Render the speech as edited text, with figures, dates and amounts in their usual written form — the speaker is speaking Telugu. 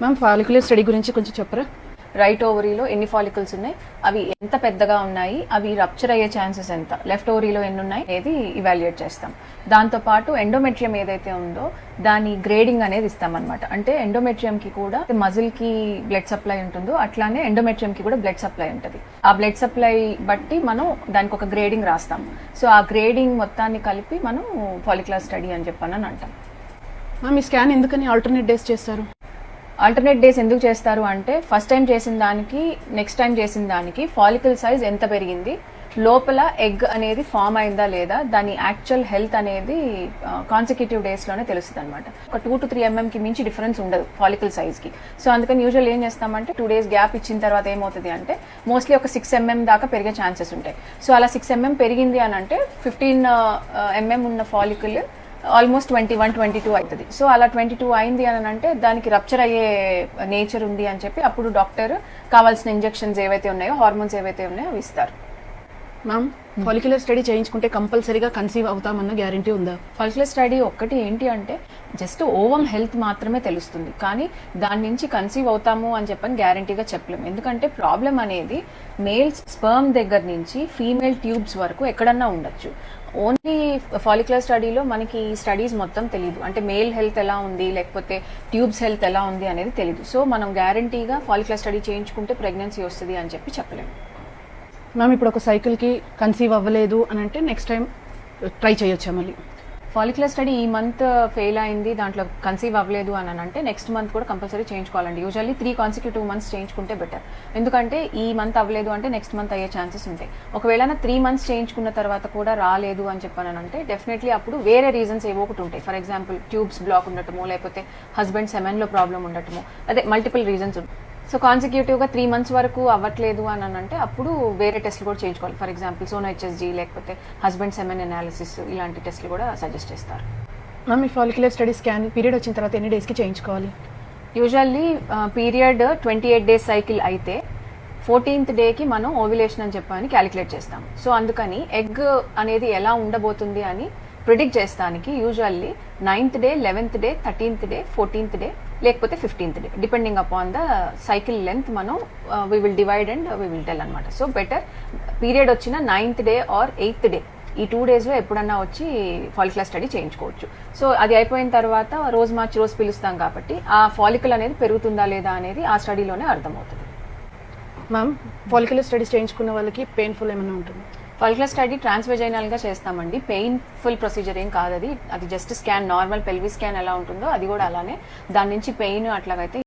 మ్యామ్ ఫాలిక్యులర్ స్టడీ గురించి కొంచెం చెప్పరా? రైట్ ఓవరీలో ఎన్ని ఫాలికల్స్ ఉన్నాయి, అవి ఎంత పెద్దగా ఉన్నాయి, అవి రప్చర్ అయ్యే ఛాన్సెస్ ఎంత, లెఫ్ట్ ఓవరీలో ఎన్ని ఉన్నాయి అనేది ఇవాల్యుయేట్ చేస్తాం. దాంతోపాటు ఎండోమెట్రియం ఏదైతే ఉందో దాని గ్రేడింగ్ అనేది ఇస్తామన్నమాట. అంటే ఎండోమెట్రియంకి కూడా మజిల్కి బ్లడ్ సప్లై ఉంటుందో అట్లానే ఎండోమెట్రియంకి కూడా బ్లడ్ సప్లై ఉంటుంది. ఆ బ్లడ్ సప్లై బట్టి మనం దానికి ఒక గ్రేడింగ్ రాస్తాం. సో ఆ గ్రేడింగ్ మొత్తాన్ని కలిపి మనం ఫాలిక్యులర్ స్టడీ అని చెప్పానని అంటాం. మ్యామ్ ఈ స్కాన్ ఎందుకని ఆల్టర్నేట్ డేస్ చేస్తారు? ఆల్టర్నేట్ డేస్ ఎందుకు చేస్తారు అంటే ఫస్ట్ టైం చేసిన దానికి నెక్స్ట్ టైం చేసిన దానికి ఫాలికల్ సైజ్ ఎంత పెరిగింది, లోపల ఎగ్ అనేది ఫామ్ అయిందా లేదా, దాని యాక్చువల్ హెల్త్ అనేది కాన్సిక్యూటివ్ డేస్లోనే తెలుస్తుంది అనమాట. ఒక 2 to 3 mm కి మించి డిఫరెన్స్ ఉండదు ఫాలికల్ సైజ్కి. సో అందుకని యూజువల్ ఏం చేస్తామంటే 2 days గ్యాప్ ఇచ్చిన తర్వాత ఏమవుతుంది అంటే మోస్ట్లీ ఒక 6 mm దాకా పెరిగే ఛాన్సెస్ ఉంటాయి. సో అలా 6 mm పెరిగింది అని అంటే 15 mm ఉన్న ఫాలికల్ ఆల్మోస్ట్ 21, 22 అవుతుంది. సో అలా 22 అయింది అని అంటే దానికి రప్చర్ అయ్యే నేచర్ ఉంది అని చెప్పి అప్పుడు డాక్టర్ కావాల్సిన ఇంజెక్షన్స్ ఏవైతే ఉన్నాయో, హార్మోన్స్ ఏవైతే ఉన్నాయో అవి ఇస్తారు. మ్యామ్ ఫాలిక్యులర్ స్టడీ చేయించుకుంటే కంపల్సరీగా కన్సీవ్ అవుతామన్న గ్యారంటీ ఉందా? ఫాలిక్యులర్ స్టడీ ఒక్కటి ఏంటి అంటే జస్ట్ ఓవం హెల్త్ మాత్రమే తెలుస్తుంది, కానీ దాని నుంచి కన్సీవ్ అవుతాము అని చెప్పని గ్యారంటీగా చెప్పలేము. ఎందుకంటే ప్రాబ్లం అనేది మేల్ స్పర్మ్ దగ్గర నుంచి ఫీమేల్ ట్యూబ్స్ వరకు ఎక్కడన్నా ఉండొచ్చు. ఓన్లీ ఫాలిక్యులర్ స్టడీలో మనకి ఈ స్టడీస్ మొత్తం తెలియదు, అంటే మేల్ హెల్త్ ఎలా ఉంది లేకపోతే ట్యూబ్స్ హెల్త్ ఎలా ఉంది అనేది తెలియదు. సో మనం గ్యారంటీగా ఫాలిక్యులర్ స్టడీ చేయించుకుంటే ప్రెగ్నెన్సీ వస్తుంది అని చెప్పి చెప్పలేము. మ్యామ్ ఇప్పుడు ఒక సైకిల్కి కన్సీవ్ అవ్వలేదు అని అంటే నెక్స్ట్ టైం ట్రై చేయొచ్చా మళ్ళీ? ఫాలిక్యులర్ స్టడీ ఈ మంత్ ఫెయిల్ అయింది, దాంట్లో కన్సీవ్ అవ్వలేదు అని అంటే నెక్స్ట్ మంత్ కూడా కంపల్సరీ చేయించుకోవాలండి. యూజువల్లీ 3 consecutive months చేయించుకుంటే బెటర్. ఎందుకంటే ఈ మంత్ అవ్వలేదు అంటే నెక్స్ట్ మంత్ అయ్యే ఛాన్సెస్ ఉంటాయి. ఒకవేళ 3 months చేయించుకున్న తర్వాత కూడా రాలేదు అని చెప్పానంటే డెఫినెట్లీ అప్పుడు వేరే రీజన్స్ ఏవో ఒకటి ఉంటాయి. ఫర్ ఎగ్జాంపుల్ ట్యూబ్స్ బ్లాక్ ఉండటమో, లేకపోతే హస్బెండ్ సెమెన్లో ప్రాబ్లం ఉండటమో, అదే మల్టిపుల్ రీజన్స్ ఉంటాయి. సో కాన్సిక్యూటివ్గా 3 months వరకు అవ్వట్లేదు అని అంటే అప్పుడు వేరే టెస్ట్లు కూడా చేయించుకోవాలి. ఫర్ ఎగ్జాంపుల్ సోనో హెచ్ఎస్జీ లేకపోతే హస్బెండ్ సెమెన్ అనాలిసిస్ ఇలాంటి టెస్ట్లు కూడా సజెస్ట్ చేస్తారు. మ్యామ్ ఈ ఫాలిక్యులర్ స్టడీ స్కాన్ పీరియడ్ వచ్చిన తర్వాత ఎన్ని డేస్కి చేయించుకోవాలి? యూజువల్లీ పీరియడ్ 28 days సైకిల్ అయితే 14th డేకి మనం ఓవ్యులేషన్ అని చెప్పని క్యాలిక్యులేట్ చేస్తాం. సో అందుకని ఎగ్ అనేది ఎలా ఉండబోతుంది అని ప్రిడిక్ట్ చేస్తానికి usually 9th day, 11th day, 13th day, 14th day లేకపోతే 15th day depending upon the cycle length మనం we will divide and we will tell అనమాట. సో బెటర్ పీరియడ్ వచ్చిన 9th day or 8th day ఈ 2 daysలో ఎప్పుడన్నా వచ్చి ఫాలిక్యులర్ స్టడీ చేయించుకోవచ్చు. సో అది అయిపోయిన తర్వాత రోజు మార్చి రోజు పిలుస్తాం కాబట్టి ఆ ఫాలికల్ అనేది పెరుగుతుందా లేదా అనేది ఆ స్టడీలోనే అర్థమవుతుంది. మ్యామ్ ఫాలిక్యులర్ స్టడీస్ చేయించుకున్న వాళ్ళకి పెయిన్ఫుల్ ఏమైనా ఉంటుంది? ఫాలిక్యులర్ స్టడీ ట్రాన్స్వెజైనల్గా చేస్తామండి. పెయిన్ఫుల్ ప్రొసీజర్ ఏం కాదు, అది just scan, normal pelvis scan ఎలా ఉంటుందో అది కూడా అలానే. దాని నుంచి పెయిన్ అట్లాగైతే